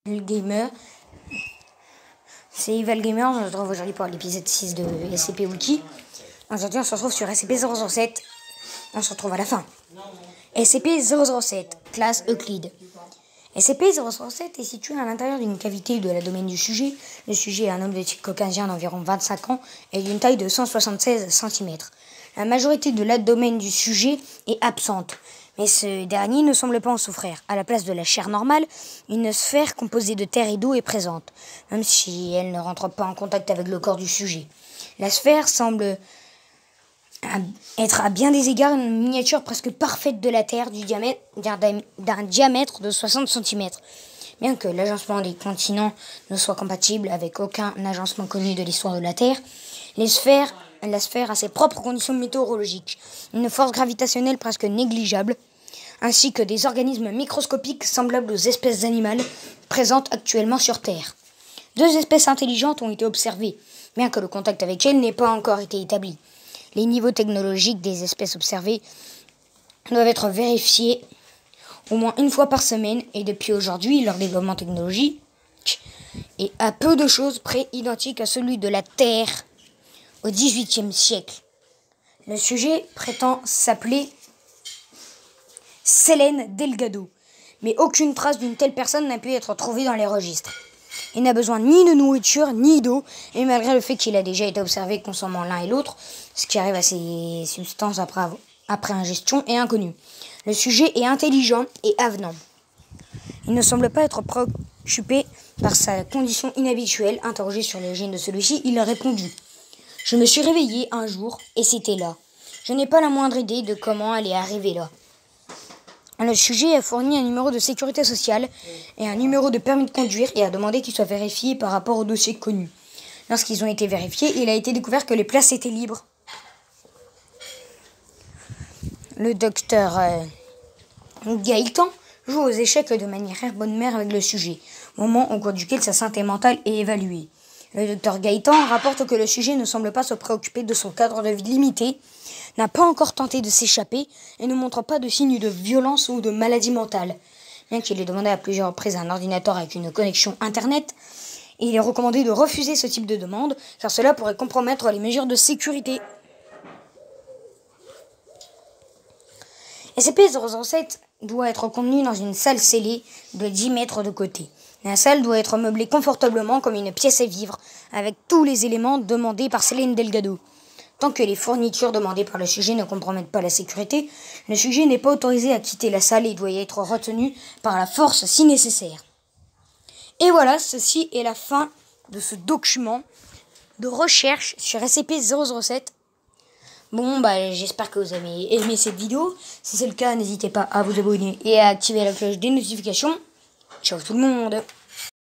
Gamer, c'est Eval Gamer, on se retrouve aujourd'hui pour l'épisode 6 de SCP Wiki. Aujourd'hui on se retrouve sur SCP-007, on se retrouve à la fin. SCP-007, classe Euclide. SCP-007 est situé à l'intérieur d'une cavité de la domaine du sujet. Le sujet est un homme de type caucasien d'environ 25 ans et d'une taille de 176 cm. La majorité de l'abdomen du sujet est absente, mais ce dernier ne semble pas en souffrir. À la place de la chair normale, une sphère composée de terre et d'eau est présente, même si elle ne rentre pas en contact avec le corps du sujet. La sphère semble être à bien des égards une miniature presque parfaite de la Terre d'un diamètre de 60 cm. Bien que l'agencement des continents ne soit compatible avec aucun agencement connu de l'histoire de la Terre, la sphère a ses propres conditions météorologiques, une force gravitationnelle presque négligeable, ainsi que des organismes microscopiques semblables aux espèces animales présentes actuellement sur Terre. 2 espèces intelligentes ont été observées, bien que le contact avec elles n'ait pas encore été établi. Les niveaux technologiques des espèces observées doivent être vérifiés au moins une fois par semaine, et depuis aujourd'hui, leur développement technologique est à peu de choses près identique à celui de la Terre au XVIIIe siècle. Le sujet prétend s'appeler Selene Delgado, mais aucune trace d'une telle personne n'a pu être trouvée dans les registres. Il n'a besoin ni de nourriture ni d'eau, et malgré le fait qu'il a déjà été observé consommant l'un et l'autre, ce qui arrive à ces substances après ingestion est inconnu. Le sujet est intelligent et avenant. Il ne semble pas être préoccupé par sa condition inhabituelle. Interrogé sur l'origine de celui-ci, il a répondu « Je me suis réveillé un jour et c'était là. Je n'ai pas la moindre idée de comment elle est arrivée là. » Le sujet a fourni un numéro de sécurité sociale et un numéro de permis de conduire et a demandé qu'ils soient vérifiés par rapport au dossier connu. Lorsqu'ils ont été vérifiés, il a été découvert que les places étaient libres. Le docteur Gaëtan joue aux échecs de manière bonne mère avec le sujet, moment au cours duquel sa santé mentale est évaluée. Le docteur Gaëtan rapporte que le sujet ne semble pas se préoccuper de son cadre de vie limité, n'a pas encore tenté de s'échapper et ne montre pas de signes de violence ou de maladie mentale. Bien qu'il ait demandé à plusieurs reprises un ordinateur avec une connexion Internet, il est recommandé de refuser ce type de demande, car cela pourrait compromettre les mesures de sécurité. SCP-007 doit être contenu dans une salle scellée de 10 mètres de côté. La salle doit être meublée confortablement comme une pièce à vivre, avec tous les éléments demandés par Selene Delgado. Tant que les fournitures demandées par le sujet ne compromettent pas la sécurité, le sujet n'est pas autorisé à quitter la salle et doit y être retenu par la force si nécessaire. Et voilà, ceci est la fin de ce document de recherche sur SCP-007. Bon, j'espère que vous avez aimé cette vidéo. Si c'est le cas, n'hésitez pas à vous abonner et à activer la cloche des notifications. Ciao tout le monde!